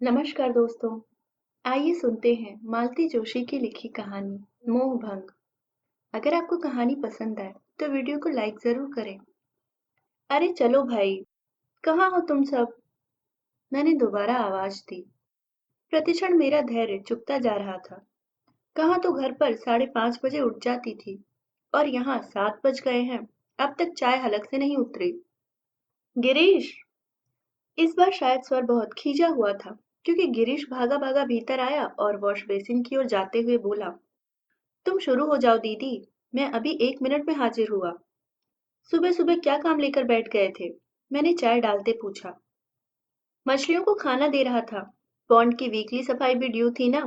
नमस्कार दोस्तों। आइए सुनते हैं मालती जोशी की लिखी कहानी मोह भंग। अगर आपको कहानी पसंद आए तो वीडियो को लाइक जरूर करें। अरे चलो भाई, कहाँ हो तुम सब? मैंने दोबारा आवाज दी। प्रतिक्षण मेरा धैर्य चुकता जा रहा था। कहाँ तो घर पर 5:30 बजे उठ जाती थी और यहाँ 7 बज गए हैं। अब तक चाय हलक से नहीं उतरी। गिरीश। इस बार शायद स्वर बहुत खींचा हुआ था, क्योंकि गिरीश भागा भागा भीतर आया और वॉश बेसिन की ओर जाते हुए बोला, तुम शुरू हो जाओ दीदी। मैं अभी 1 मिनट में हाजिर हुआ। सुबह सुबह क्या काम लेकर बैठ गए थे? मैंने चाय डालते पूछा। मछलियों को खाना दे रहा था। पॉन्ड की वीकली सफाई भी ड्यू थी ना।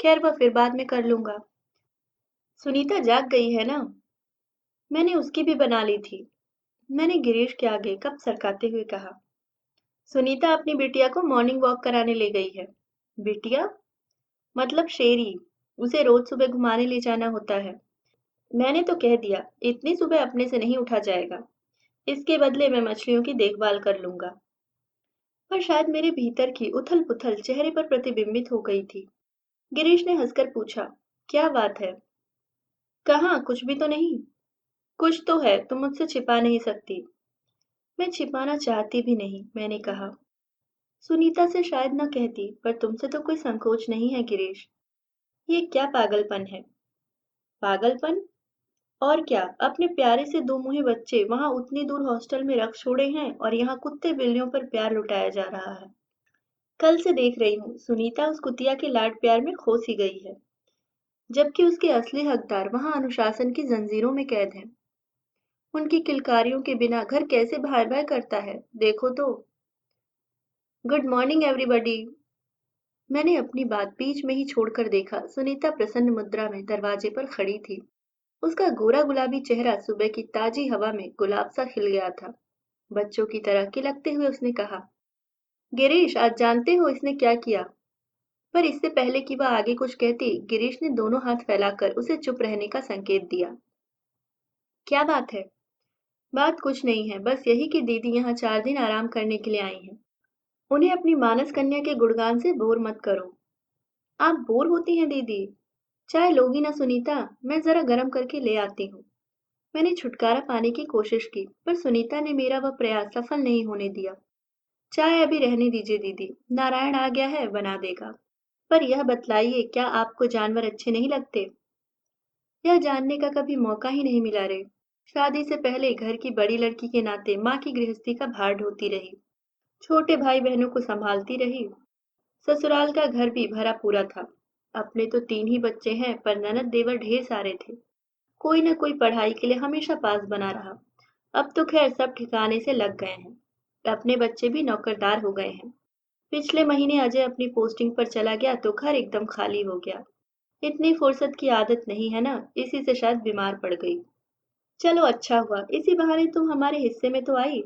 खैर वह फिर बाद में कर लूंगा। सुनीता जाग गई है ना? मैंने उसकी भी बना ली थी। मैंने गिरीश के आगे कप सरकाते हुए कहा। सुनीता अपनी बिटिया को मॉर्निंग वॉक कराने ले गई है। बिटिया? मतलब शेरी। उसे रोज सुबह घुमाने ले जाना होता है। मैंने तो कह दिया, इतनी सुबह अपने से नहीं उठा जाएगा। इसके बदले मैं मछलियों की देखभाल कर लूंगा। पर शायद मेरे भीतर की उथल पुथल चेहरे पर प्रतिबिंबित हो गई थी। गिरीश ने हंसकर पूछा, क्या बात है? कहाँ, कुछ भी तो नहीं। कुछ तो है, तुम मुझसे छिपा नहीं सकती। मैं छिपाना चाहती भी नहीं, मैंने कहा। सुनीता से शायद न कहती, पर तुमसे तो कोई संकोच नहीं है गिरीश। ये क्या पागलपन है? पागलपन? और क्या, अपने प्यारे से दो मुंहे बच्चे वहां उतनी दूर हॉस्टल में रख छोड़े हैं और यहाँ कुत्ते बिल्लियों पर प्यार लुटाया जा रहा है। कल से देख रही हूँ, सुनीता उस कुतिया के लाड प्यार में खो सी गई है, जबकि उसके असली हकदार वहां अनुशासन की जंजीरों में कैद हैं। उनकी किलकारियों के बिना घर कैसे भाई भाई करता है, देखो तो। Good morning everybody. मैंने अपनी बात बीच में ही छोड़कर देखा। सुनीता प्रसन्न मुद्रा में दरवाजे पर खड़ी थी। उसका गोरा गुलाबी चेहरा सुबह की ताजी हवा में गुलाब सा खिल गया था। बच्चों की तरह किलकते हुए उसने कहा, गिरीश, आज जानते हो इसने क्या किया? पर इससे पहले कि वह आगे कुछ कहती, गिरीश ने दोनों हाथ फैलाकर उसे चुप रहने का संकेत दिया। क्या बात है? बात कुछ नहीं है, बस यही कि दीदी यहाँ 4 दिन आराम करने के लिए आई हैं। उन्हें अपनी मानस कन्या के गुणगान से बोर मत करो। आप बोर होती हैं दीदी? चाय लोगी ना सुनीता? मैं जरा गर्म करके ले आती हूँ। मैंने छुटकारा पाने की कोशिश की, पर सुनीता ने मेरा वह प्रयास सफल नहीं होने दिया। चाय अभी रहने दीजिए दीदी, नारायण आ गया है, बना देगा। पर यह बतलाइए, क्या आपको जानवर अच्छे नहीं लगते? यह जानने का कभी मौका ही नहीं मिला रे। शादी से पहले घर की बड़ी लड़की के नाते माँ की गृहस्थी का भार ढोती रही, छोटे भाई बहनों को संभालती रही। ससुराल का घर भी भरा पूरा था। अपने तो 3 ही बच्चे हैं, पर ननद देवर ढेर सारे थे। कोई न कोई पढ़ाई के लिए हमेशा पास बना रहा। अब तो खैर सब ठिकाने से लग गए हैं। अपने बच्चे भी नौकरदार हो गए हैं। पिछले महीने अजय अपनी पोस्टिंग पर चला गया तो घर एकदम खाली हो गया। इतनी फुर्सत की आदत नहीं है ना, इसी से शायद बीमार पड़ गई। चलो अच्छा हुआ, इसी बहाने तुम हमारे हिस्से में तो आई।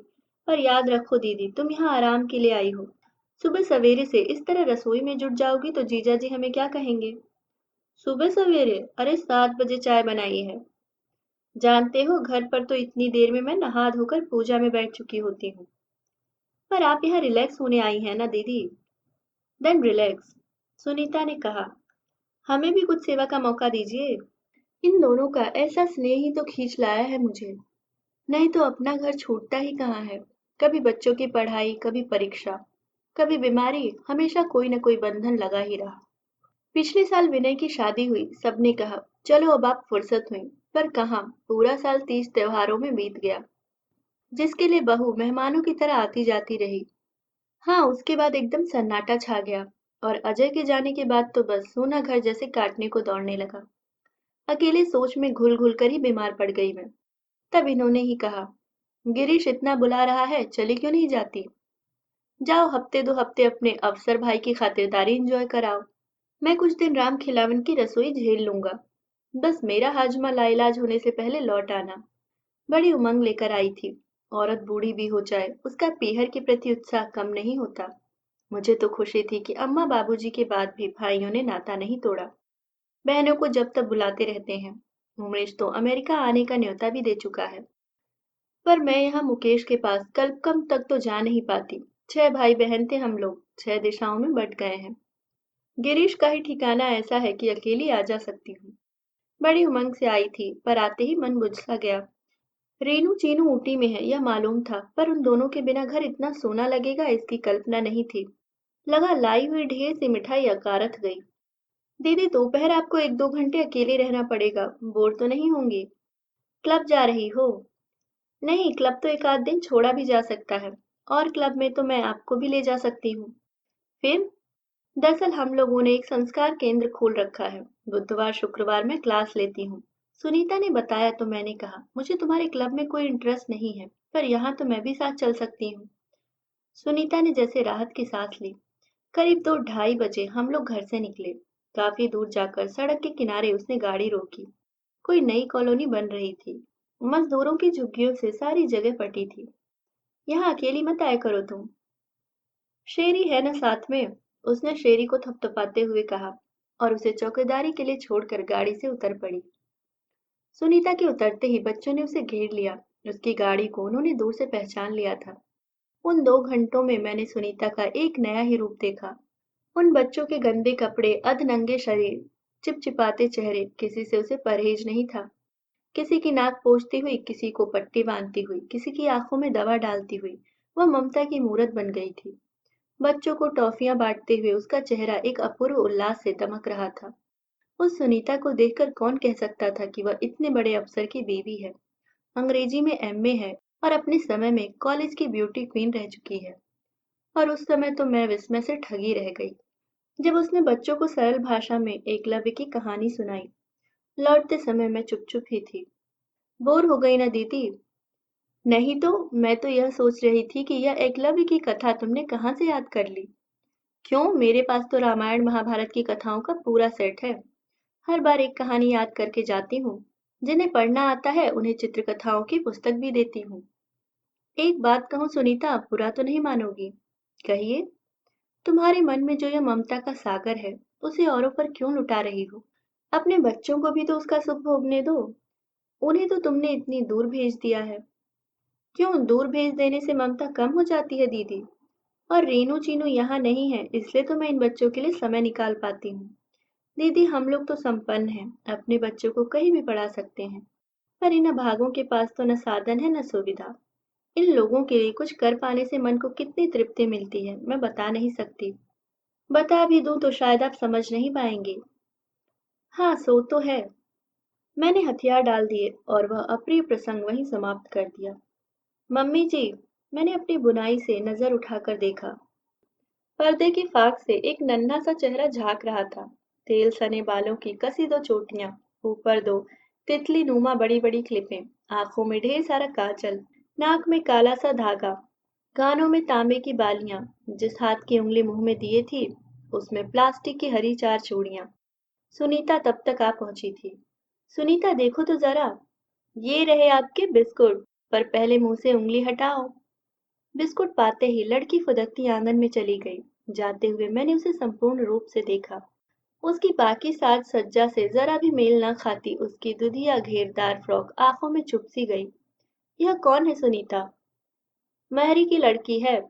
पर याद रखो दीदी, तुम यहाँ आराम के लिए आई हो। सुबह सवेरे से इस तरह रसोई में जुट जाओगी तो जीजा जी हमें क्या कहेंगे? सुबह सवेरे? अरे 7 बजे चाय बनाई है। जानते हो, घर पर तो इतनी देर में मैं नहा धोकर पूजा में बैठ चुकी होती हूँ। पर आप यहाँ रिलैक्स होने आई हैं ना दीदी? देन रिलैक्स, सुनीता ने कहा। हमें भी कुछ सेवा का मौका दीजिए। इन दोनों का ऐसा स्नेह ही तो खींच लाया है मुझे। नहीं तो अपना घर छूटता ही कहाँ है। कभी बच्चों की पढ़ाई, कभी परीक्षा, कभी बीमारी, हमेशा कोई न कोई बंधन लगा ही रहा। पिछले साल विनय की शादी हुई, सबने कहा चलो अब आप फुर्सत हुई। पर कहाँ, पूरा साल 30 त्योहारों में बीत गया, जिसके लिए बहू मेहमानों की तरह आती जाती रही। हाँ, उसके बाद एकदम सन्नाटा छा गया। और अजय के जाने के बाद तो बस सोना घर जैसे काटने को दौड़ने लगा। अकेले सोच में घुल घुल कर ही बीमार पड़ गई मैं। तब इन्होंने ही कहा, गिरीश इतना बुला रहा है, चली क्यों नहीं जाती? जाओ हफ्ते 2 हफ्ते अपने अफसर भाई की खातिरदारी एंजॉय कराओ। मैं कुछ दिन राम खिलावन की रसोई झेल लूंगा। बस मेरा हाजमा लाइलाज होने से पहले लौट आना। बड़ी उमंग लेकर आई थी। औरत बूढ़ी भी हो जाए, उसका पीहर के प्रति उत्साह कम नहीं होता। मुझे तो खुशी थी कि अम्मा बाबूजी के बाद भी भाइयों ने नाता नहीं तोड़ा। बहनों को जब तक बुलाते रहते हैं। उमेश तो अमेरिका आने का न्योता भी दे चुका है। पर मैं यहाँ मुकेश के पास कल्पकम तक तो जा नहीं पाती। 6 भाई बहन थे हम लोग, 6 दिशाओं में बट गए हैं। गिरीश का ही ठिकाना ऐसा है कि अकेली आ जा सकती हूँ। बड़ी उमंग से आई थी, पर आते ही मन बुझ सा गया। रेनू चीनू ऊटी में है यह मालूम था, पर उन दोनों के बिना घर इतना सोना लगेगा इसकी कल्पना नहीं थी। लगा लाई हुई ढेर सी मिठाई अकारथ गई। दीदी दोपहर आपको 1-2 घंटे अकेले रहना पड़ेगा, बोर तो नहीं होंगी? क्लब जा रही हो? नहीं, क्लब तो एक आध दिन छोड़ा भी जा सकता है, और क्लब में तो मैं आपको भी ले जा सकती हूँ। फिर दरअसल हम लोगों ने एक संस्कार केंद्र खोल रखा है। बुधवार शुक्रवार में क्लास लेती हूँ। सुनीता ने बताया तो मैंने कहा, मुझे तुम्हारे क्लब में कोई इंटरेस्ट नहीं है, पर यहाँ तो मैं भी साथ चल सकती हूँ। सुनीता ने जैसे राहत की सांस ली। करीब 2-2:30 बजे हम लोग घर से निकले। काफी दूर जाकर सड़क के किनारे उसने गाड़ी रोकी। कोई नई कॉलोनी बन रही थी। मजदूरों की झुग्गियों से सारी जगह पटी थी। यहाँ अकेली मत आया करो तुम। शेरी है ना साथ में, उसने शेरी को थपथपाते हुए कहा, और उसे चौकीदारी के लिए छोड़कर गाड़ी से उतर पड़ी। सुनीता के उतरते ही बच्चों ने उसे घेर लिया। उसकी गाड़ी को उन्होंने दूर से पहचान लिया था। उन 2 घंटों में मैंने सुनीता का एक नया ही रूप देखा। उन बच्चों के गंदे कपड़े, अधनंगे शरीर, चिपचिपाते चेहरे, किसी से उसे परहेज नहीं था। किसी की नाक पोंछती हुई, किसी को पट्टी बांधती हुई, किसी की आंखों में दवा डालती हुई, वह ममता की मूरत बन गई थी। बच्चों को टॉफियां बांटते हुए उसका चेहरा एक अपूर्व उल्लास से दमक रहा था। उस सुनीता को देखकर कौन कह सकता था कि वह इतने बड़े अफसर की बीवी है, अंग्रेजी में एमए है, और अपने समय में कॉलेज की ब्यूटी क्वीन रह चुकी है। और उस समय तो मैं विस्मय से ठगी रह गई जब उसने बच्चों को सरल भाषा में एकलव्य की कहानी सुनाई। लौटते समय मैं चुप चुप ही थी। बोर हो गई ना दीदी? नहीं तो, मैं तो यह सोच रही थी कि यह एकलव्य की कथा तुमने कहाँ से याद कर ली? क्यों, मेरे पास तो रामायण महाभारत की कथाओं का पूरा सेट है। हर बार एक कहानी याद करके जाती हूँ। जिन्हें पढ़ना आता है उन्हें चित्रकथाओं की पुस्तक भी देती हूँ। एक बात कहूँ सुनीता, बुरा तो नहीं मानोगी? कहिए। तुम्हारे मन में जो यह ममता का सागर है, उसे औरों पर क्यों लुटा रही हो? अपने बच्चों को भी तो उसका सुख भोगने दो। उन्हें तो तुमने इतनी दूर भेज दिया है। क्यों, दूर भेज देने से ममता कम हो जाती है दीदी? और रीनू चीनू यहाँ नहीं है, इसलिए तो मैं इन बच्चों के लिए समय निकाल पाती हूँ। दीदी हम लोग तो संपन्न हैं, अपने बच्चों को कहीं भी पढ़ा सकते हैं, पर इन अभागों के पास तो न साधन है न सुविधा। इन लोगों के लिए कुछ कर पाने से मन को कितनी तृप्ति मिलती है, मैं बता नहीं सकती। बता भी दूं तो शायद आप समझ नहीं पाएंगे। हाँ, सो तो है। मैंने हथियार डाल दिए और वह अप्रिय प्रसंग वहीं समाप्त कर दिया। मम्मी जी, मैंने अपनी बुनाई से नजर उठाकर देखा। पर्दे की फाक से एक नन्हा सा चेहरा झांक रहा था। तेल सने बालों की कसी दो चोटियां, ऊपर दो तितली नुमा बड़ी बड़ी क्लिपें, आंखों में ढेर सारा काजल, नाक में काला सा धागा, कानों में तांबे की बालियां, जिस हाथ की उंगली मुंह में दिए थी उसमें प्लास्टिक की हरी 4 चूड़ियां। सुनीता तब तक आ पहुंची थी। सुनीता देखो तो जरा, ये रहे आपके बिस्कुट, पर पहले मुंह से उंगली हटाओ। बिस्कुट पाते ही लड़की फुदकती आंगन में चली गई। जाते हुए मैंने उसे संपूर्ण रूप से देखा। उसकी बाकी साज सज्जा से जरा भी मेल न खाती उसकी दुधिया घेरदार फ्रॉक आंखों में चुभ सी गई। यह कौन है सुनीता? महरी की लड़की है,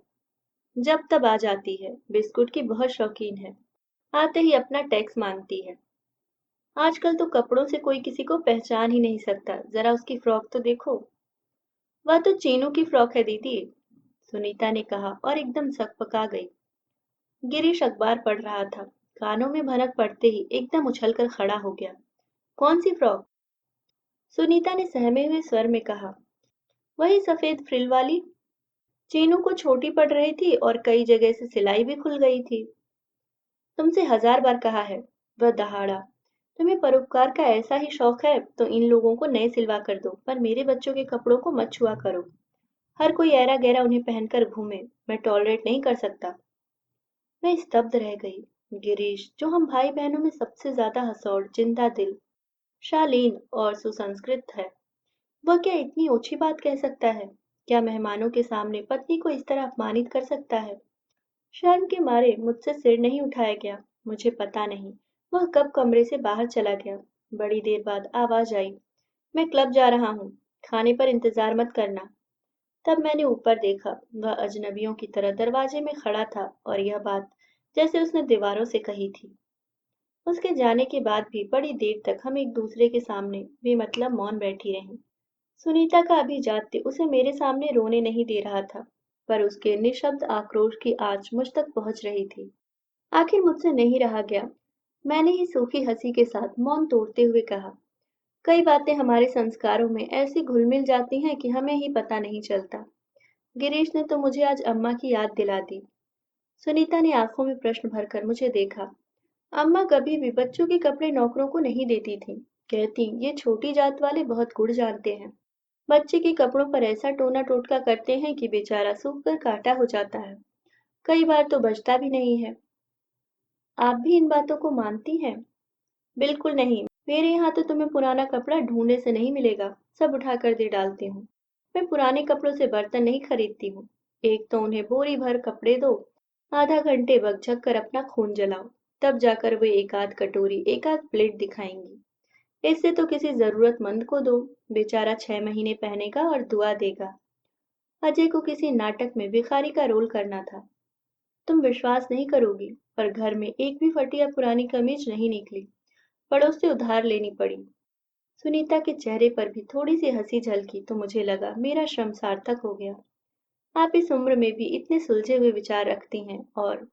जब तब आ जाती है, बिस्कुट की बहुत शौकीन है, आते ही अपना टैक्स मांगती है। आजकल तो कपड़ों से कोई किसी को पहचान ही नहीं सकता, जरा उसकी फ्रॉक तो देखो। वह तो चीनू की फ्रॉक है दीदी, सुनीता ने कहा और एकदम सकपका गई। गिरीश अखबार पढ़ रहा था। कानों में भनक पड़ते ही एकदम उछलकर खड़ा हो गया। कौन सी फ्रॉक? सुनीता ने सहमे हुए स्वर में कहा। वही सफेद फ्रिल वाली। चीनू को छोटी पड़ रही थी और कई जगह से सिलाई भी खुल गई थी। तुमसे 1000 बार कहा है, वह दहाड़ा। तुम्हें परोपकार का ऐसा ही शौक है तो इन लोगों को नए सिलवा कर दो, पर मेरे बच्चों के कपड़ों को मत छुआ करो। हर कोई ऐरा गैरा उन्हें पहनकर घूमे, मैं टॉलरेट नहीं कर सकता। मैं स्तब्ध रह गई। गिरीश, जो हम भाई बहनों में सबसे ज्यादा हंसौड़, जिंदा दिल, शालीन और सुसंस्कृत है, वह क्या इतनी ओछी बात कह सकता है? क्या मेहमानों के सामने पत्नी को इस तरह अपमानित कर सकता है? शर्म के मारे मुझसे सिर नहीं उठाया गया। मुझे पता नहीं वह कब कमरे से बाहर चला गया। बड़ी देर बाद आवाज आई, मैं क्लब जा रहा हूँ, खाने पर इंतजार मत करना। तब मैंने ऊपर देखा, वह अजनबियों की तरह दरवाजे में खड़ा था और यह बात जैसे उसने दीवारों से कही थी। उसके जाने के बाद भी बड़ी देर तक हम एक दूसरे के सामने बेमतलब मौन बैठी रहीं। सुनीता का अभी जाते उसे मेरे सामने रोने नहीं दे रहा था, पर उसके निःशब्द आक्रोश की आंच मुझ तक पहुंच रही थी। आखिर मुझसे नहीं रहा गया। मैंने ही सूखी हंसी के साथ मौन तोड़ते हुए कहा, कई बातें हमारे संस्कारों में ऐसी घुल मिल जाती हैं कि हमें ही पता नहीं चलता। गिरीश ने तो मुझे आज अम्मा की याद दिला दी। सुनीता ने आंखों में प्रश्न भरकर मुझे देखा। अम्मा कभी भी बच्चों के कपड़े नौकरों को नहीं देती थीं। कहती, ये छोटी जात वाले बहुत गुण जानते हैं। बच्चे के कपड़ों पर ऐसा टोना टोटका करते हैं कि बेचारा सूख कर काटा हो जाता है। कई बार तो बचता भी नहीं है। आप भी इन बातों को मानती हैं? बिल्कुल नहीं। मेरे यहाँ तो तुम्हें पुराना कपड़ा ढूंढने से नहीं मिलेगा, सब उठा कर दे डालती हूँ। मैं पुराने कपड़ों से बर्तन नहीं खरीदती हूँ। एक तो उन्हें बोरी भर कपड़े दो, आधा घंटे बकझक कर अपना खून जलाओ, तब जाकर वे एक आध कटोरी एक आध प्लेट दिखाएंगी। इससे तो किसी जरूरतमंद को दो, बेचारा 6 महीने पहनेगा और दुआ देगा। अजय को किसी नाटक में भिखारी का रोल करना था। तुम विश्वास नहीं करोगी, पर घर में एक भी फटी या पुरानी कमीज नहीं निकली। पड़ोस से उधार लेनी पड़ी। सुनीता के चेहरे पर भी थोड़ी सी हंसी झलकी तो मुझे लगा मेरा श्रम सार्थक हो गया। आप इस उम्र में भी इतने सुलझे हुए विचार रखती हैं, और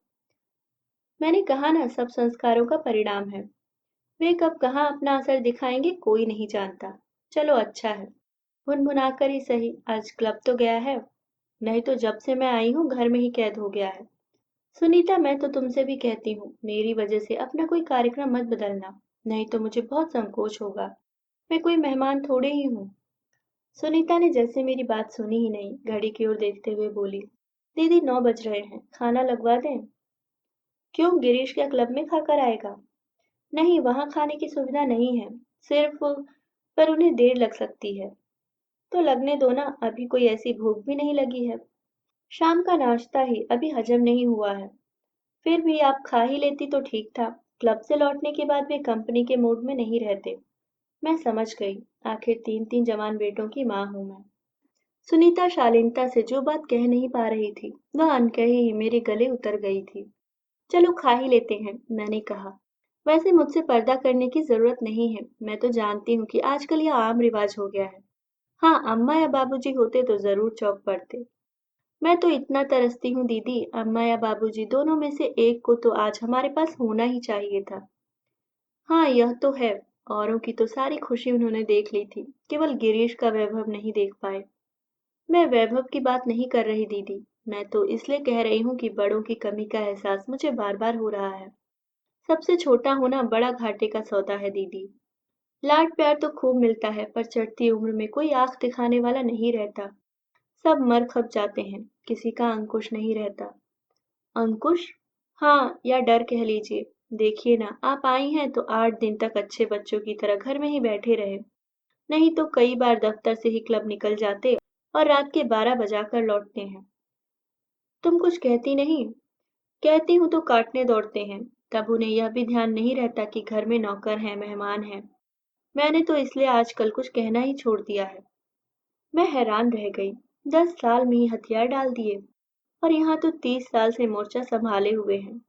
मैंने कहा ना, सब संस्कारों का परिणाम है। वे कब कहाँ अपना असर दिखाएंगे कोई नहीं जानता। चलो अच्छा है, भुनभुनाकर ही सही आज क्लब तो गया है, नहीं तो जब से मैं आई हूँ घर में ही कैद हो गया है। सुनीता, मैं तो तुमसे भी कहती हूँ, मेरी वजह से अपना कोई कार्यक्रम मत बदलना, नहीं तो मुझे बहुत संकोच होगा। मैं कोई मेहमान थोड़े ही हूँ। सुनीता ने जैसे मेरी बात सुनी ही नहीं, घड़ी की ओर देखते हुए बोली, दीदी 9 बज रहे हैं, खाना लगवा दें? क्यों, गिरीश क्या क्लब में खाकर आएगा? नहीं, वहाँ खाने की सुविधा नहीं है, सिर्फ, पर उन्हें देर लग सकती है। तो लगने दो ना, अभी कोई ऐसी भूख भी नहीं लगी है। शाम का नाश्ता ही अभी हजम नहीं हुआ है। फिर भी आप खा ही लेती तो ठीक था। क्लब से लौटने के बाद वे कंपनी के मूड में नहीं रहते। मैं समझ गई, आखिर 3-3 जवान बेटों की माँ हूं मैं। सुनीता शालीनता से जो बात कह नहीं पा रही थी, वह अनकही ही मेरे गले उतर गई थी। चलो खा ही लेते हैं, मैंने कहा। वैसे मुझसे पर्दा करने की जरूरत नहीं है, मैं तो जानती हूँ कि आजकल यह आम रिवाज हो गया है। हाँ, अम्मा या बाबूजी होते तो जरूर चौंक पड़ते। मैं तो इतना तरसती हूँ दीदी, अम्मा या बाबूजी दोनों में से एक को तो आज हमारे पास होना ही चाहिए था। हाँ, यह तो है। औरों की तो सारी खुशी उन्होंने देख ली थी, केवल गिरीश का वैभव नहीं देख पाए। मैं वैभव की बात नहीं कर रही दीदी, मैं तो इसलिए कह रही हूँ कि बड़ों की कमी का एहसास मुझे बार बार हो रहा है। सबसे छोटा होना बड़ा घाटे का सौदा है दीदी। लाड प्यार तो खूब मिलता है, पर चढ़ती उम्र में कोई आंख दिखाने वाला नहीं रहता। सब मर खप जाते हैं, किसी का अंकुश नहीं रहता। अंकुश? हाँ, या डर कह लीजिए। देखिए ना, आप आई हैं तो 8 दिन तक अच्छे बच्चों की तरह घर में ही बैठे रहे, नहीं तो कई बार दफ्तर से ही क्लब निकल जाते और रात के 12 बजाकर लौटते हैं। तुम कुछ कहती नहीं? कहती हूँ तो काटने दौड़ते हैं। तब उन्हें यह भी ध्यान नहीं रहता कि घर में नौकर हैं, मेहमान हैं। मैंने तो इसलिए आजकल कुछ कहना ही छोड़ दिया है। मैं हैरान रह गई। 10 साल में ही हथियार डाल दिए, और यहाँ तो 30 साल से मोर्चा संभाले हुए हैं।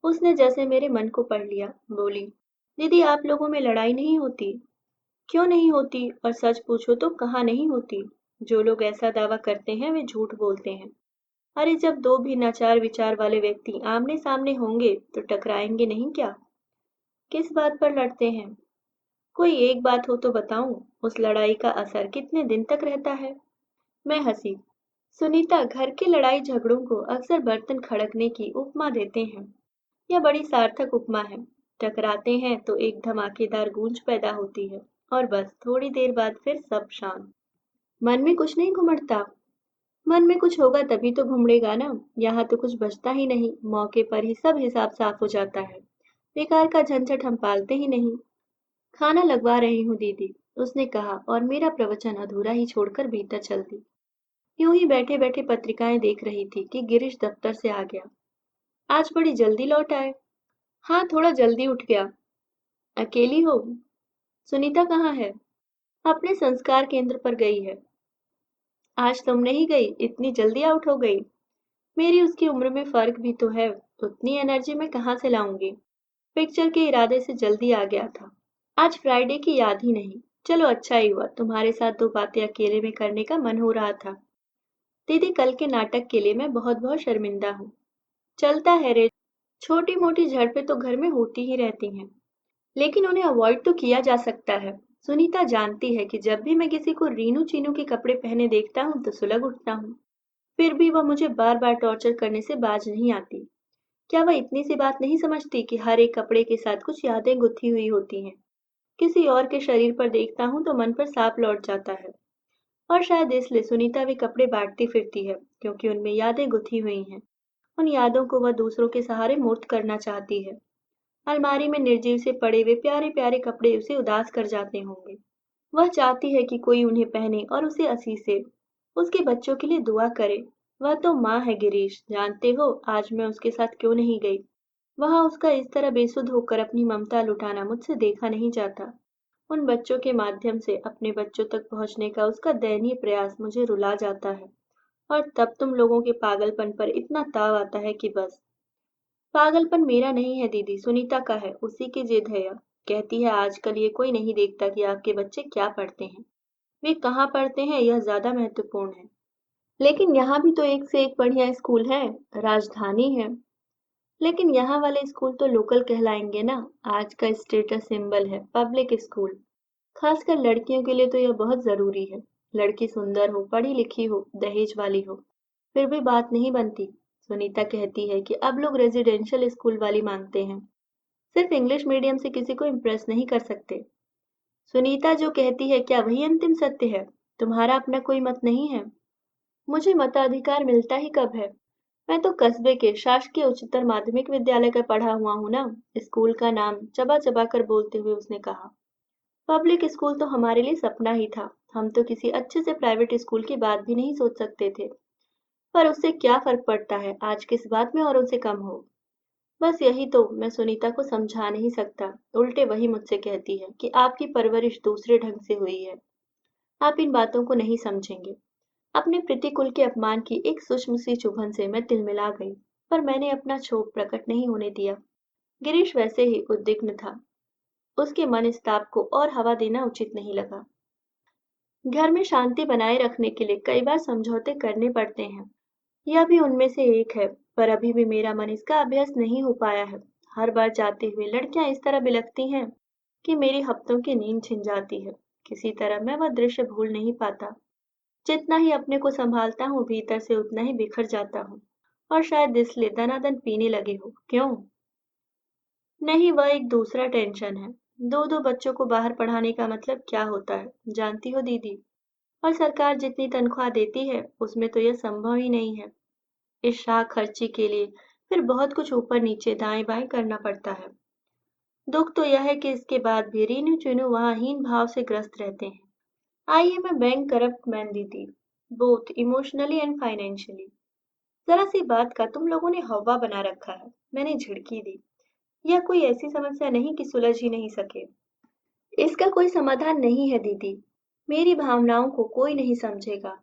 उसने जैसे मेरे मन को पढ़ लिया, बोली, दीदी आप लोगों में लड़ाई नहीं होती? क्यों नहीं होती, और सच पूछो तो कहाँ नहीं होती। जो लोग ऐसा दावा करते हैं वे झूठ बोलते हैं। अरे जब दो भी नाचार विचार वाले व्यक्ति आमने सामने होंगे तो टकराएंगे नहीं क्या? किस बात पर लड़ते हैं? कोई एक बात हो तो बताऊं, उस लड़ाई का असर कितने दिन तक रहता है? मैं हंसी। सुनीता, घर के लड़ाई झगड़ों को अक्सर बर्तन खड़कने की उपमा देते हैं। यह बड़ी सार्थक उपमा है। टकराते हैं तो एक धमाकेदार गूंज पैदा होती है, और बस थोड़ी देर बाद फिर सब शांत। मन में कुछ नहीं घुमड़ता? मन में कुछ होगा तभी तो घुमड़ेगा ना। यहाँ तो कुछ बचता ही नहीं, मौके पर ही सब हिसाब साफ हो जाता है। बेकार का झंझट हम पालते ही नहीं। खाना लगवा रही हूँ दीदी, उसने कहा, और मेरा प्रवचन अधूरा ही छोड़कर भीतर चल दी। यूं ही बैठे बैठे पत्रिकाएं देख रही थी कि गिरीश दफ्तर से आ गया। आज बड़ी जल्दी लौट आए। हाँ, थोड़ा जल्दी उठ गया। अकेली हो? सुनीता कहाँ है? अपने संस्कार केंद्र पर गई है। आज तुम नहीं गई, इतनी जल्दी आउट हो गई। मेरी उसकी उम्र में फर्क भी तो है, उतनी एनर्जी मैं कहाँ से लाऊंगी। पिक्चर के इरादे से जल्दी आ गया था। आज फ्राइडे की याद ही नहीं। चलो अच्छा ही हुआ, तुम्हारे साथ दो बातें अकेले में करने का मन हो रहा था। दीदी कल के नाटक के लिए मैं बहुत बहुत शर्मिंदा हूँ। चलता है रे, छोटी मोटी झड़पें तो घर में होती ही रहती हैं, लेकिन उन्हें अवॉइड तो किया जा सकता है। सुनीता जानती है कि जब भी मैं किसी को रीनू चीनू के कपड़े पहने देखता हूँ तो सुलग उठता हूँ। फिर भी वह मुझे बार बार टॉर्चर करने से बाज नहीं आती। क्या वह इतनी सी बात नहीं समझती कि हर एक कपड़े के साथ कुछ यादें गुथी हुई होती हैं। किसी और के शरीर पर देखता हूँ तो मन पर सांप लौट जाता है। और शायद इसलिए सुनीता वे कपड़े बांटती फिरती है, क्योंकि उनमें यादें गुथी हुई हैं। उन यादों को वह दूसरों के सहारे मूर्त करना चाहती है। अलमारी में निर्जीव से पड़े हुए प्यारे प्यारे कपड़े उसे उदास कर जाते होंगे। वह चाहती है कि कोई उन्हें पहने और उसे असीसे, उसके बच्चों के लिए दुआ करे। वह तो माँ है गिरीश, जानते हो आज मैं उसके साथ क्यों नहीं गई। वहां उसका इस तरह बेसुध होकर अपनी ममता लुटाना मुझसे देखा नहीं जाता। उन बच्चों के माध्यम से अपने बच्चों तक पहुंचने का उसका दयनीय प्रयास मुझे रुला जाता है। और तब तुम लोगों के पागलपन पर इतना ताव आता है कि बस। पागलपन मेरा नहीं है दीदी, सुनीता का है, उसी की जिद है यह। कहती है आजकल ये कोई नहीं देखता कि आपके बच्चे क्या पढ़ते हैं, वे कहाँ पढ़ते हैं यह ज्यादा महत्वपूर्ण है। लेकिन यहाँ भी तो एक से एक बढ़िया स्कूल है, राजधानी है। लेकिन यहाँ वाले स्कूल तो लोकल कहलाएंगे ना। आज का स्टेटस सिंबल है पब्लिक स्कूल। खासकर लड़कियों के लिए तो यह बहुत जरूरी है। लड़की सुंदर हो, पढ़ी लिखी हो, दहेज वाली हो, फिर भी बात नहीं बनती। सुनीता कहती है कि अब लोग रेजिडेंशियल स्कूल वाली मांगते हैं, सिर्फ इंग्लिश मीडियम से किसी को इम्प्रेस नहीं कर सकते। सुनीता जो कहती है क्या वही अंतिम सत्य है? तुम्हारा अपना कोई मत नहीं है? मुझे मताधिकार मिलता ही कब है? मैं तो कस्बे के शासकीय उच्चतर माध्यमिक विद्यालय का पढ़ा हुआ हूँ ना। स्कूल का नाम चबा चबा कर बोलते हुए उसने कहा। पब्लिक स्कूल तो हमारे लिए सपना ही था। हम तो किसी अच्छे से प्राइवेट स्कूल की बात भी नहीं सोच सकते थे। पर उससे क्या फर्क पड़ता है आज किस बात में औरों से कम हो। बस यही तो मैं सुनीता को समझा नहीं सकता। उल्टे वही मुझसे कहती है कि आपकी परवरिश दूसरे ढंग से हुई है, आप इन बातों को नहीं समझेंगे। अपने प्रतिकुल के अपमान की एक सूक्ष्म सी चुभन से मैं तिलमिला गई, पर मैंने अपना क्षोभ प्रकट नहीं होने दिया। गिरीश वैसे ही उद्विग्न था। उसके मनस्ताप को और हवा देना उचित नहीं लगा। घर में शांति बनाए रखने के लिए कई बार समझौते करने पड़ते हैं। यह भी उनमें से एक है, पर अभी भी मेरा मन इसका अभ्यस्त नहीं हो पाया है। हर बार जाते हुए लड़कियां इस तरह बिलखती हैं कि मेरी हफ्तों की नींद छिन जाती है। किसी तरह मैं वह दृश्य भूल नहीं पाता। जितना ही अपने को संभालता हूँ भीतर से उतना ही बिखर जाता हूँ। और शायद इसलिए दनादन पीने लगे हो। क्यों? नहीं, वह एक दूसरा टेंशन है। दो दो बच्चों को बाहर पढ़ाने का मतलब क्या होता है, जानती हो दीदी। और सरकार जितनी तनख्वाह देती है उसमें तो यह संभव ही नहीं है। इस शाह खर्ची के लिए फिर बहुत कुछ ऊपर नीचे दाएं बाएं करना पड़ता है। दुख तो यह है कि इसके बाद भी रीनू चुनू वहाँ हीन भाव से ग्रस्त रहते हैं। I am a bankrupt man दीदी, बोथ इमोशनली एंड फाइनेंशियली। जरा सी बात का तुम लोगों ने हवा बना रखा है। मैंने झिड़की दी। यह कोई ऐसी समस्या नहीं कि सुलझ ही नहीं सके। इसका कोई समाधान नहीं है दीदी। मेरी भावनाओं को कोई नहीं समझेगा।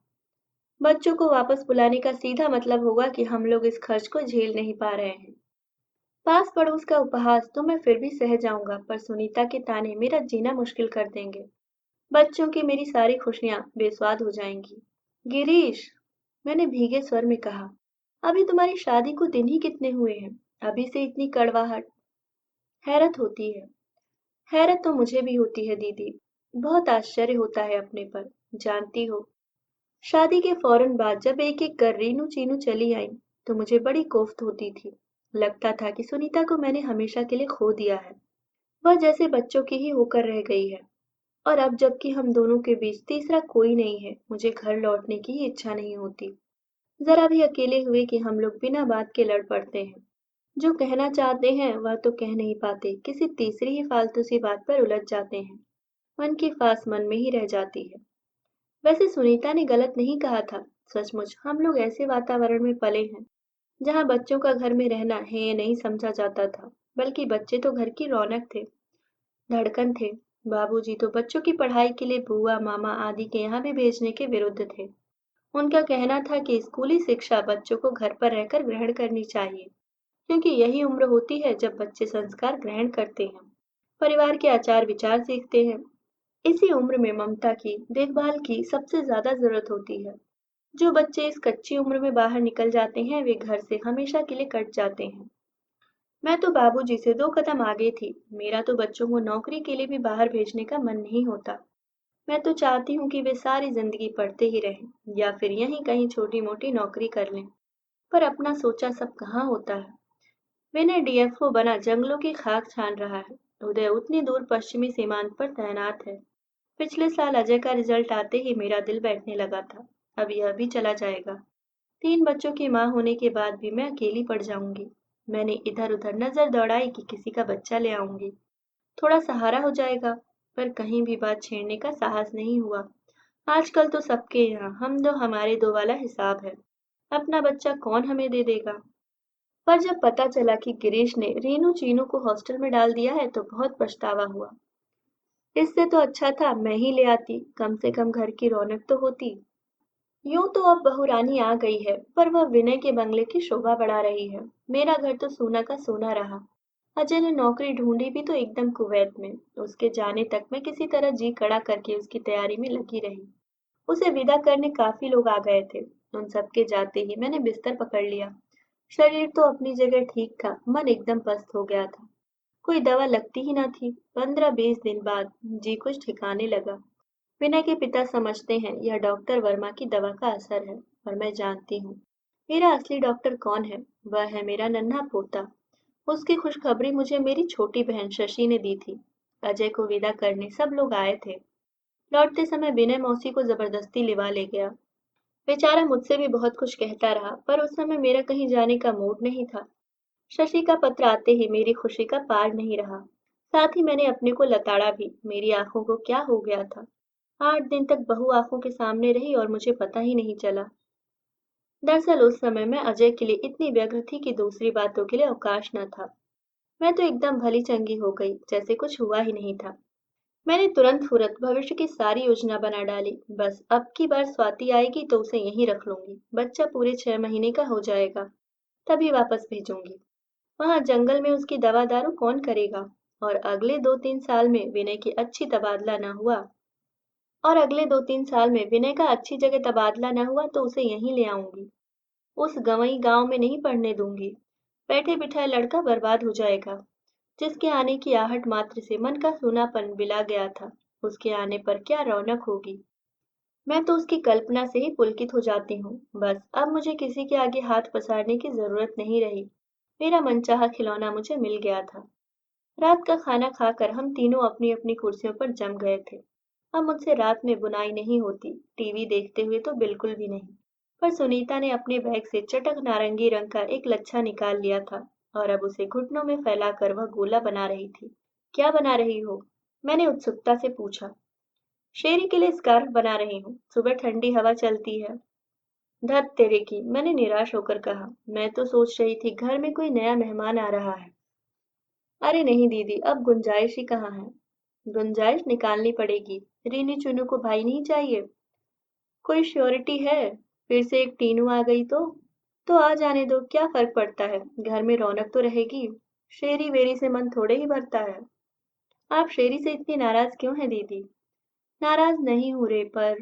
बच्चों को वापस बुलाने का सीधा मतलब होगा कि हम लोग इस खर्च को झेल नहीं पा रहे हैं। पास पड़ोस का उपहास तो मैं फिर भी सह जाऊंगा, पर सुनीता के ताने मेरा जीना मुश्किल कर देंगे। बच्चों की मेरी सारी खुशियां बेस्वाद हो जाएंगी। गिरीश, मैंने भीगे स्वर में कहा, अभी तुम्हारी शादी को दिन ही कितने हुए हैं, अभी से इतनी कड़वाहट। हैरत होती है। हैरत तो मुझे भी होती है दीदी। बहुत आश्चर्य होता है अपने पर। जानती हो, शादी के फौरन बाद जब एक एक कर रीनू चीनू चली आई तो मुझे बड़ी कोफ्त होती थी। लगता था कि सुनीता को मैंने हमेशा के लिए खो दिया है। वह जैसे बच्चों की ही होकर रह गई है। और अब जबकि हम दोनों के बीच तीसरा कोई नहीं है, मुझे घर लौटने की ही इच्छा नहीं होती। जरा भी अकेले हुए कि हम लोग बिना बात के लड़ पड़ते हैं। जो कहना चाहते हैं वह तो कह नहीं पाते, किसी तीसरी ही फालतू सी बात पर उलझ जाते हैं। मन की फांस मन में ही रह जाती है। वैसे सुनीता ने गलत नहीं कहा था। सचमुच हम लोग ऐसे वातावरण में पले हैं जहाँ बच्चों का घर में रहना है नहीं समझा जाता था, बल्कि बच्चे तो घर की रौनक थे, धड़कन थे। बाबूजी तो बच्चों की पढ़ाई के लिए बुआ मामा आदि के यहाँ भी भेजने के विरुद्ध थे। उनका कहना था कि स्कूली शिक्षा बच्चों को घर पर रहकर ग्रहण करनी चाहिए, क्योंकि यही उम्र होती है जब बच्चे संस्कार ग्रहण करते हैं, परिवार के आचार विचार सीखते हैं। इसी उम्र में ममता की, देखभाल की सबसे ज्यादा जरूरत होती है। जो बच्चे इस कच्ची उम्र में बाहर निकल जाते हैं, वे घर से हमेशा के लिए कट जाते हैं। मैं तो बाबूजी से 2 कदम आगे थी। मेरा तो बच्चों को नौकरी के लिए भी बाहर भेजने का मन नहीं होता। मैं तो चाहती हूँ कि वे सारी जिंदगी पढ़ते ही रहें या फिर यहीं कहीं छोटी मोटी नौकरी कर लें। पर अपना सोचा सब कहाँ होता है। विनय डीएफओ बना जंगलों की खाक छान रहा है। उदय उतनी दूर पश्चिमी सीमांत पर तैनात है। पिछले साल अजय का रिजल्ट आते ही मेरा दिल बैठने लगा था। अब यह भी चला जाएगा। 3 बच्चों की माँ होने के बाद भी मैं अकेली पड़ जाऊंगी। मैंने इधर उधर नजर दौड़ाई कि किसी का बच्चा ले आऊंगी, थोड़ा सहारा हो जाएगा। पर कहीं भी बात छेड़ने का साहस नहीं हुआ। आजकल तो सबके यहाँ हम दो हमारे दो वाला हिसाब है। अपना बच्चा कौन हमें दे देगा। पर जब पता चला कि गिरीश ने रीनू चीनू को हॉस्टल में डाल दिया है तो बहुत पछतावा हुआ। इससे तो अच्छा था मैं ही ले आती, कम से कम घर की रौनक तो होती। यूं तो अब बहुरानी आ गई है, पर वह विनय के बंगले की शोभा बढ़ा रही है। मेरा घर तो सोना का सोना रहा। अजय ने नौकरी ढूंढी भी तो एकदम कुवैत में। उसके जाने तक मैं किसी तरह जी कड़ा करके उसकी तैयारी में लगी रही। उसे विदा करने काफी लोग आ गए थे। उन सबके जाते ही मैंने बिस्तर पकड़ लिया। शरीर तो अपनी जगह ठीक था, मन एकदम पस्त हो गया था। कोई दवा लगती ही न थी। 15-20 दिन बाद जी कुछ ठिकाने लगा। विनय के पिता समझते हैं यह डॉक्टर वर्मा की दवा का असर है, और मैं जानती हूँ मेरा असली डॉक्टर कौन है। वह है मेरा नन्हा पोता। उसकी खुशखबरी मुझे मेरी छोटी बहन शशि ने दी थी। अजय को विदा करने सब लोग आए थे। लौटते समय विनय मौसी को जबरदस्ती लिवा ले गया। बेचारा मुझसे भी बहुत कुछ कहता रहा, पर उस समय मेरा कहीं जाने का मूड नहीं था। शशि का पत्र आते ही मेरी खुशी का पार नहीं रहा। साथ ही मैंने अपने को लताड़ा भी। मेरी आंखों को क्या हो गया था। 8 दिन तक बहू आंखों के सामने रही और मुझे पता ही नहीं चला। दरअसल उस समय मैं अजय के लिए इतनी व्यग्र थी कि दूसरी बातों के लिए अवकाश न था। मैं तो एकदम भली चंगी हो गई, जैसे कुछ हुआ ही नहीं था। मैंने तुरंत फुरत भविष्य की सारी योजना बना डाली। बस अब की बार स्वाति आएगी तो उसे यहीं रख लूंगी। बच्चा पूरे 6 महीने का हो जाएगा, तभी वापस भेजूंगी। वहां जंगल में उसकी दवा दारू कौन करेगा। और अगले 2-3 साल में विनय की अच्छी तबादला न हुआ और अगले 2-3 साल में विनय का अच्छी जगह तबादला न हुआ तो उसे यहीं ले आऊंगी। उस गंवई गांव में नहीं पढ़ने दूंगी। बैठे बिठाए लड़का बर्बाद हो जाएगा। जिसके आने की आहट मात्र से मन का सूनापन बिला गया था, उसके आने पर क्या रौनक होगी। मैं तो उसकी कल्पना से ही पुलकित हो जाती हूँ। बस अब मुझे किसी के आगे हाथ पसारने की जरूरत नहीं रही। मेरा मनचाहा खिलौना मुझे मिल गया था। रात का खाना खाकर हम तीनों अपनी अपनी कुर्सियों पर जम गए थे। अब मुझसे रात में बुनाई नहीं होती, टीवी देखते हुए तो बिल्कुल भी नहीं। पर सुनीता ने अपने बैग से चटक नारंगी रंग का एक लच्छा निकाल लिया था और अब उसे घुटनों में फैलाकर वह गोला बना रही थी। क्या बना रही हो? मैंने उत्सुकता से पूछा। शेरी के लिए स्कार्फ बना रही हूँ, सुबह ठंडी हवा चलती है। धत तेरे की, मैंने निराश होकर कहा। मैं तो सोच रही थी घर में कोई नया मेहमान आ रहा है। अरे नहीं दीदी, अब गुंजाइश ही कहाँ है। गुंजाइश निकालनी पड़ेगी। रीनी चुनू को भाई नहीं चाहिए? कोई श्योरिटी है? फिर से एक टीनू आ गई तो आ जाने दो, क्या फर्क पड़ता है। घर में रौनक तो रहेगी। शेरी वेरी से मन थोड़े ही भरता है। आप शेरी से इतनी नाराज क्यों हैं दीदी? नाराज नहीं हूँ रे, पर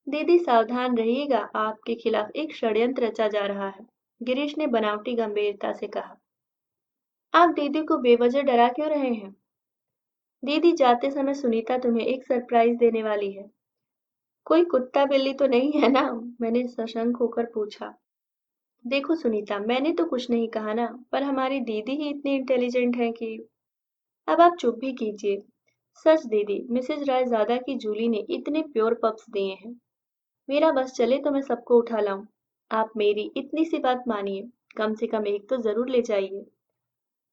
दीदी सावधान रहिएगा, आपके खिलाफ एक षड्यंत्र रचा जा रहा है। गिरीश ने बनावटी गंभीरता से कहा। आप दीदी को बेवजह डरा क्यों रहे हैं? दीदी जाते समय सुनीता तुम्हें एक सरप्राइज देने वाली है। कोई कुत्ता बिल्ली तो नहीं है ना? मैंने सशंक होकर पूछा। देखो सुनीता, मैंने तो कुछ नहीं कहा ना, पर हमारी दीदी ही इतनी इंटेलिजेंट है कि। अब आप चुप भी कीजिए। सच दीदी, मिसेज रायजादा की जूली ने इतने प्योर पप्स दिए हैं। मेरा बस चले तो मैं सबको उठा लाऊं। आप मेरी इतनी सी बात मानिए, कम से कम एक तो जरूर ले जाइए।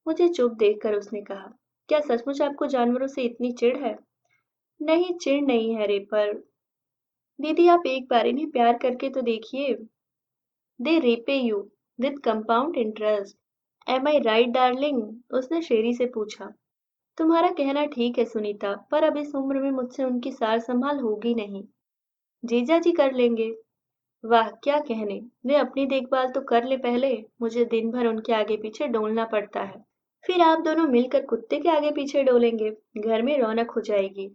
मुझे चुप देखकर उसने कहा, क्या सचमुच आपको जानवरों से इतनी चिढ़ है? नहीं, चिढ़ नहीं है रे, पर दीदी आप एक बार इन्हें प्यार करके तो देखिए। दे repay you with compound interest. Am I right, darling? उसने शेरी से पूछा। तुम्हारा कहना ठीक है सुनीता, पर अब इस उम्र में मुझसे उनकी सार संभाल होगी नहीं। जीजा जी कर लेंगे। वाह क्या कहने, वे अपनी देखभाल तो कर ले पहले, मुझे दिन भर उनके आगे पीछे डोलना पड़ता है। फिर आप दोनों मिलकर कुत्ते के आगे पीछे डोलेंगे, घर में रौनक हो जाएगी।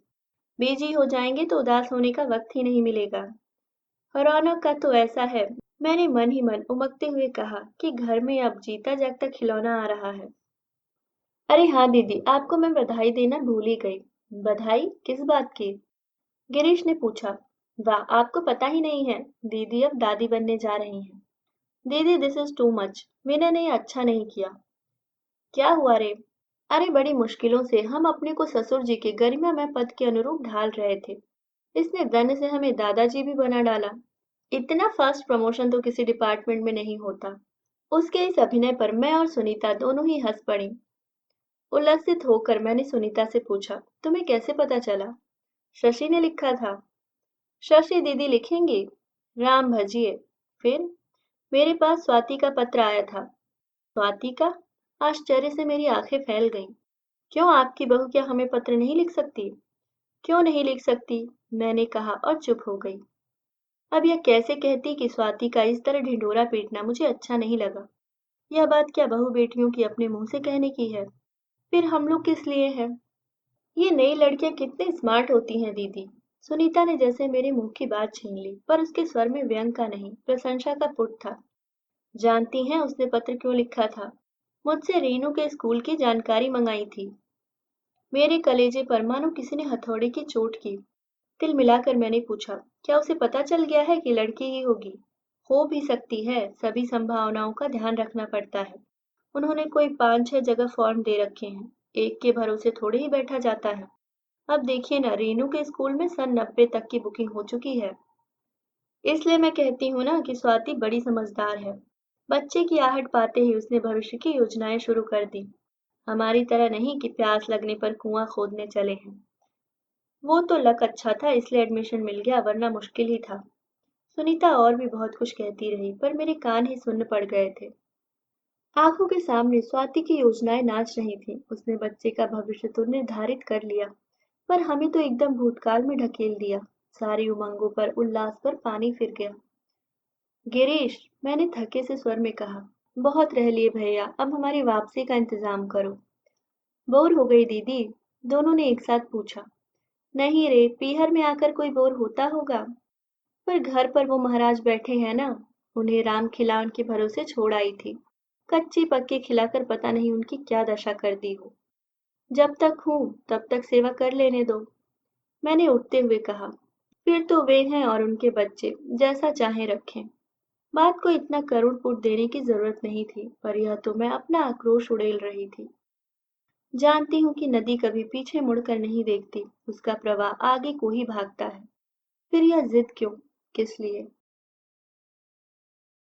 बिजी हो जाएंगे तो उदास होने का वक्त ही नहीं मिलेगा। रौनक का तो ऐसा है, मैंने मन ही मन उमकते हुए कहा कि घर में अब जीता जागता खिलौना आ रहा है। अरे हाँ दीदी, आपको मैं बधाई देना भूल ही गई। बधाई किस बात की? गिरीश ने पूछा। वाह, आपको पता ही नहीं है, दीदी अब दादी बनने जा रही हैं। दीदी दिस इज टू मच, विनय ने अच्छा नहीं किया। क्या हुआ रे? अरे बड़ी मुश्किलों से हम अपने को ससुर जी के गरिमामय पद के अनुरूप ढाल रहे थे। इसने दंड से हमें दादाजी भी बना डाला। इतना फास्ट प्रमोशन तो किसी डिपार्टमेंट में नहीं होता। उसके इस अभिनय पर मैं और सुनीता दोनों ही हंस पड़ी। उल्लसित होकर मैंने सुनीता से पूछा, तुम्हें कैसे पता चला? शशि ने लिखा था। शशि दीदी लिखेंगी? राम भजिए। फिर मेरे पास स्वाति का पत्र आया था। स्वाति का? आश्चर्य से मेरी आंखें फैल गईं। क्यों, आपकी बहू क्या हमें पत्र नहीं लिख सकती? क्यों नहीं लिख सकती? मैंने कहा और चुप हो गई। अब यह कैसे कहती कि स्वाति का इस तरह ढिंढोरा पीटना मुझे अच्छा नहीं लगा। यह बात क्या बहू बेटियों की अपने मुंह से कहने की है? फिर हम लोग किस लिए हैं? ये नई लड़कियां कितनी स्मार्ट होती हैं दीदी। सुनीता ने जैसे मेरे मुंह की बात छीन ली, पर उसके स्वर में व्यंग का नहीं, प्रशंसा का पुट था। जानती हैं उसने पत्र क्यों लिखा था? मुझसे रीनू के स्कूल की जानकारी मंगाई थी। मेरे कलेजे पर मानो किसी ने हथौड़े की चोट की। तिल मिलाकर मैंने पूछा, क्या उसे पता चल गया है कि लड़की ही होगी? हो भी सकती है, सभी संभावनाओं का ध्यान रखना पड़ता है। उन्होंने कोई 5-6 जगह फॉर्म दे रखे हैं, एक के भरोसे थोड़े ही बैठा जाता है। अब देखिए ना, रीनू के स्कूल में सन 90 तक की बुकिंग हो चुकी है। इसलिए मैं कहती हूँ ना कि स्वाति बड़ी समझदार है। बच्चे की आहट पाते ही उसने भविष्य की योजनाएं शुरू कर दी। हमारी तरह नहीं कि प्यास लगने पर कुआं खोदने चले हैं। वो तो लक अच्छा था इसलिए एडमिशन मिल गया, वरना मुश्किल ही था। सुनीता और भी बहुत कुछ कहती रही, पर मेरे कान ही सुन्न पड़ गए थे। आंखों के सामने स्वाति की योजनाएं नाच रही थीं। उसने बच्चे का भविष्य तो निर्धारित कर लिया, पर हमें तो एकदम भूतकाल में ढकेल दिया। सारी उमंगों पर, उल्लास पर पानी फिर गया। गिरीश, मैंने थके से स्वर में कहा, बहुत रह लिए भैया, अब हमारी वापसी का इंतजाम करो। बोर हो गई दीदी? दोनों ने एक साथ पूछा। नहीं रे, पीहर में आकर कोई बोर होता होगा, पर घर पर वो महाराज बैठे हैं ना, उन्हें राम खिलावन के भरोसे छोड़ आई थी। कच्ची पक्की खिलाकर पता नहीं उनकी क्या दशा कर दी हो। जब तक हूँ तब तक सेवा कर लेने दो, मैंने उठते हुए कहा। फिर तो वे हैं और उनके बच्चे, जैसा चाहे रखें। बात को इतना करुण पुट देने की जरूरत नहीं थी, पर यह तो मैं अपना आक्रोश उड़ेल रही थी। जानती हूँ कि नदी कभी पीछे मुड़कर नहीं देखती, उसका प्रवाह आगे को ही भागता है। फिर यह जिद क्यों? किस लिए?